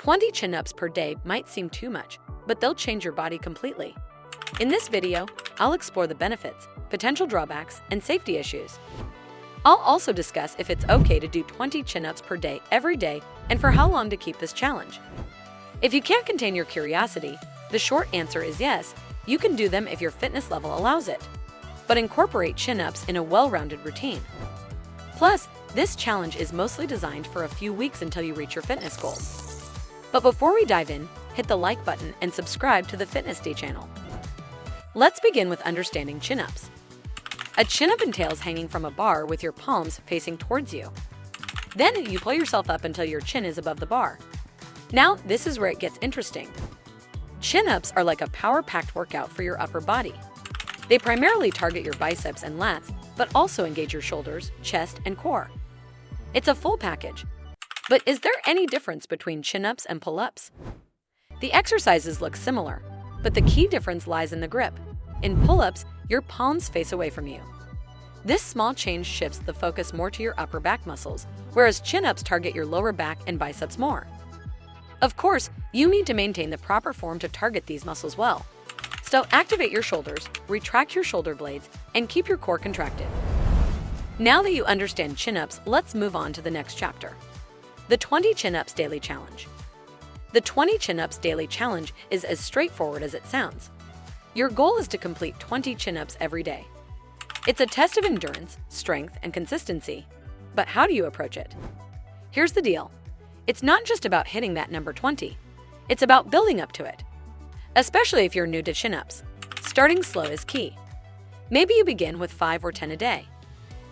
20 chin-ups per day might seem too much, but they'll change your body completely. In this video, I'll explore the benefits, potential drawbacks, and safety issues. I'll also discuss if it's okay to do 20 chin-ups per day every day and for how long to keep this challenge. If you can't contain your curiosity, the short answer is yes, you can do them if your fitness level allows it. But incorporate chin-ups in a well-rounded routine. Plus, this challenge is mostly designed for a few weeks until you reach your fitness goals. But before we dive in, hit the like button and subscribe to the Fitnessdy channel. Let's begin with understanding chin-ups. A chin-up entails hanging from a bar with your palms facing towards you. Then you pull yourself up until your chin is above the bar. Now, this is where it gets interesting. Chin-ups are like a power-packed workout for your upper body. They primarily target your biceps and lats, but also engage your shoulders, chest, and core. It's a full package. But is there any difference between chin-ups and pull-ups? The exercises look similar, but the key difference lies in the grip. In pull-ups, your palms face away from you. This small change shifts the focus more to your upper back muscles, whereas chin-ups target your lower back and biceps more. Of course, you need to maintain the proper form to target these muscles well. So activate your shoulders, retract your shoulder blades, and keep your core contracted. Now that you understand chin-ups, let's move on to the next chapter. The 20 chin-ups daily challenge. The 20 chin-ups daily challenge is as straightforward as it sounds. Your goal is to complete 20 chin-ups every day. It's a test of endurance, strength, and consistency. But how do you approach it? Here's the deal. It's not just about hitting that number 20. It's about building up to it. Especially if you're new to chin-ups. Starting slow is key. Maybe you begin with 5 or 10 a day.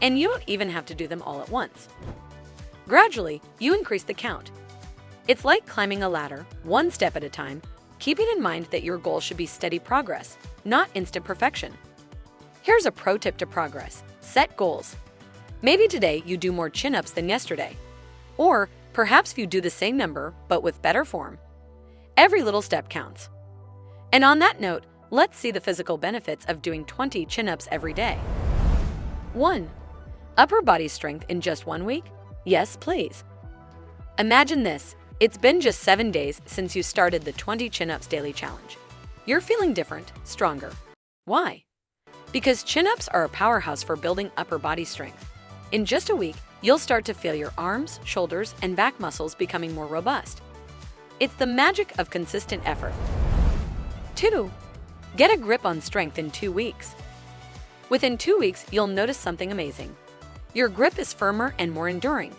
And you don't even have to do them all at once. Gradually, you increase the count. It's like climbing a ladder, one step at a time, keeping in mind that your goal should be steady progress, not instant perfection. Here's a pro tip to progress. Set goals. Maybe today you do more chin-ups than yesterday. Or perhaps you do the same number, but with better form. Every little step counts. And on that note, let's see the physical benefits of doing 20 chin-ups every day. 1. Upper body strength in just 1 week? Yes, please. Imagine this. It's been just 7 days since you started the 20 chin-ups daily challenge. You're feeling different, stronger. Why? Because chin-ups are a powerhouse for building upper body strength. In just a week, you'll start to feel your arms, shoulders, and back muscles becoming more robust. It's the magic of consistent effort. 2. Get a grip on strength in 2 weeks. Within 2 weeks, you'll notice something amazing. Your grip is firmer and more enduring.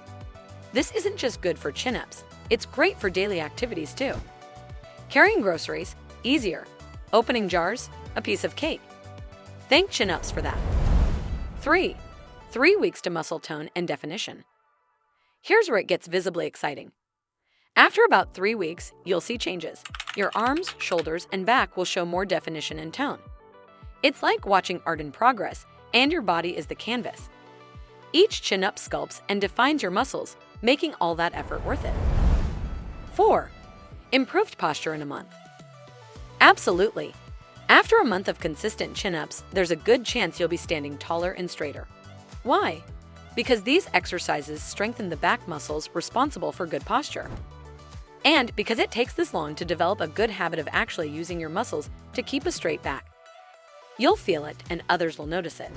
This isn't just good for chin-ups, it's great for daily activities too. Carrying groceries, easier. Opening jars, a piece of cake. Thank chin-ups for that. 3. 3 weeks to muscle tone and definition. Here's where it gets visibly exciting. After about 3 weeks, you'll see changes. Your arms, shoulders, and back will show more definition and tone. It's like watching art in progress, and your body is the canvas. Each chin-up sculpts and defines your muscles, making all that effort worth it. 4. Improved posture in a month. Absolutely. After a month of consistent chin-ups, there's a good chance you'll be standing taller and straighter. Why? Because these exercises strengthen the back muscles responsible for good posture. And because it takes this long to develop a good habit of actually using your muscles to keep a straight back. You'll feel it and others will notice it.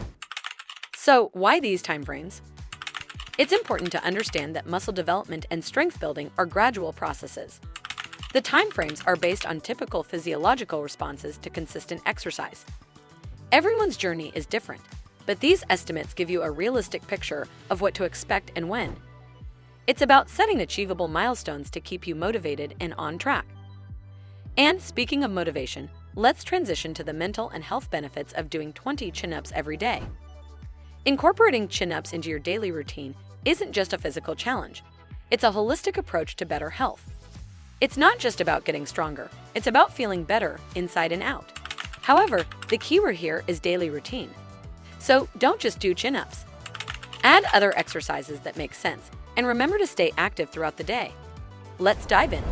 So, why these time frames? It's important to understand that muscle development and strength building are gradual processes. The time frames are based on typical physiological responses to consistent exercise. Everyone's journey is different, but these estimates give you a realistic picture of what to expect and when. It's about setting achievable milestones to keep you motivated and on track. And speaking of motivation, let's transition to the mental and health benefits of doing 20 chin-ups every day. Incorporating chin-ups into your daily routine isn't just a physical challenge. It's a holistic approach to better health. It's not just about getting stronger. It's about feeling better inside and out. However, the keyword here is daily routine. So don't just do chin-ups. Add other exercises that make sense, and remember to stay active throughout the day. Let's dive in.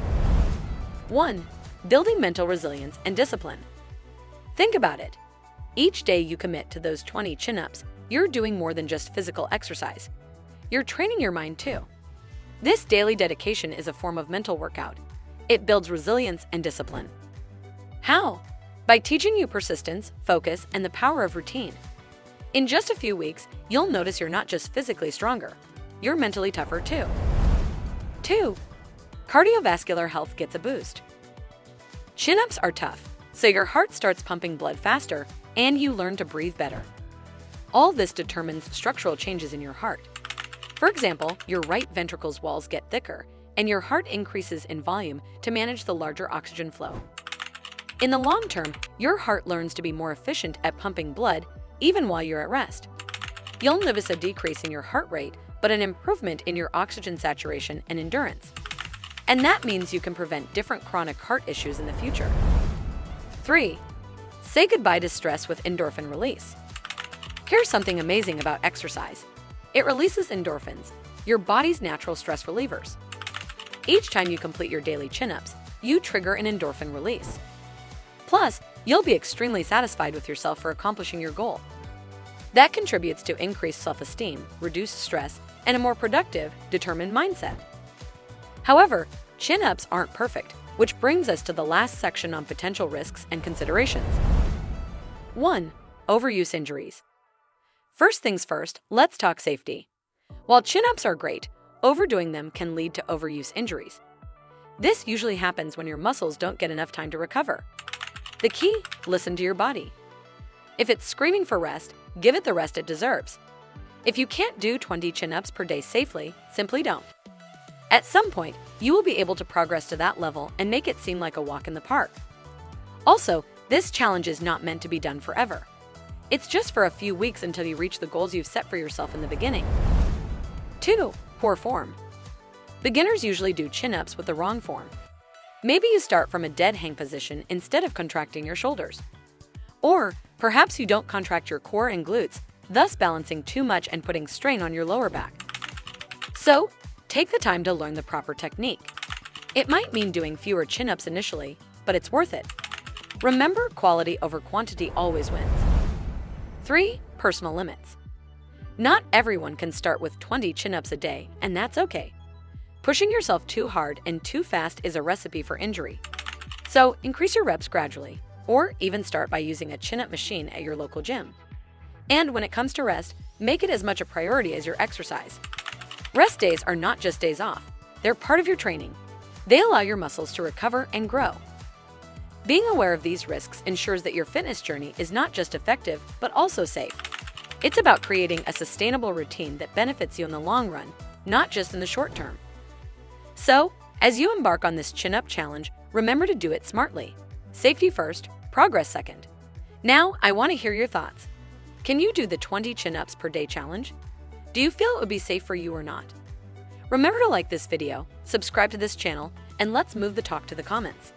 1. Building mental resilience and discipline. Think about it. Each day you commit to those 20 chin-ups, you're doing more than just physical exercise. You're training your mind too. This daily dedication is a form of mental workout. It builds resilience and discipline. How? By teaching you persistence, focus, and the power of routine. In just a few weeks, you'll notice you're not just physically stronger, you're mentally tougher too. 2. Cardiovascular health gets a boost. Chin-ups are tough, so your heart starts pumping blood faster and you learn to breathe better. All this determines structural changes in your heart. For example, your right ventricle's walls get thicker and your heart increases in volume to manage the larger oxygen flow. In the long term, your heart learns to be more efficient at pumping blood even while you're at rest. You'll notice a decrease in your heart rate, but an improvement in your oxygen saturation and endurance. And that means you can prevent different chronic heart issues in the future. 3. Say goodbye to stress with endorphin release. Here's something amazing about exercise. It releases endorphins, your body's natural stress relievers. Each time you complete your daily chin-ups, you trigger an endorphin release. Plus, you'll be extremely satisfied with yourself for accomplishing your goal. That contributes to increased self-esteem, reduced stress, and a more productive, determined mindset. However, chin-ups aren't perfect, which brings us to the last section on potential risks and considerations. 1. Overuse injuries. First things first, let's talk safety. While chin-ups are great, overdoing them can lead to overuse injuries. This usually happens when your muscles don't get enough time to recover. The key: listen to your body. If it's screaming for rest, give it the rest it deserves. If you can't do 20 chin-ups per day safely, simply don't. At some point, you will be able to progress to that level and make it seem like a walk in the park. Also, this challenge is not meant to be done forever. It's just for a few weeks until you reach the goals you've set for yourself in the beginning. 2. Poor form. Beginners usually do chin-ups with the wrong form. Maybe you start from a dead hang position instead of contracting your shoulders. Or perhaps you don't contract your core and glutes, thus balancing too much and putting strain on your lower back. So, take the time to learn the proper technique. It might mean doing fewer chin-ups initially, but it's worth it. Remember, quality over quantity always wins. 3. Personal limits. Not everyone can start with 20 chin-ups a day, and that's okay. Pushing yourself too hard and too fast is a recipe for injury. So, increase your reps gradually, or even start by using a chin-up machine at your local gym. And when it comes to rest, make it as much a priority as your exercise. Rest days are not just days off, they're part of your training. They allow your muscles to recover and grow. Being aware of these risks ensures that your fitness journey is not just effective, but also safe. It's about creating a sustainable routine that benefits you in the long run, not just in the short term. So, as you embark on this chin-up challenge, remember to do it smartly. Safety first, progress second. Now, I want to hear your thoughts. Can you do the 20 chin-ups per day challenge? Do you feel it would be safe for you or not? Remember to like this video, subscribe to this channel, and let's move the talk to the comments.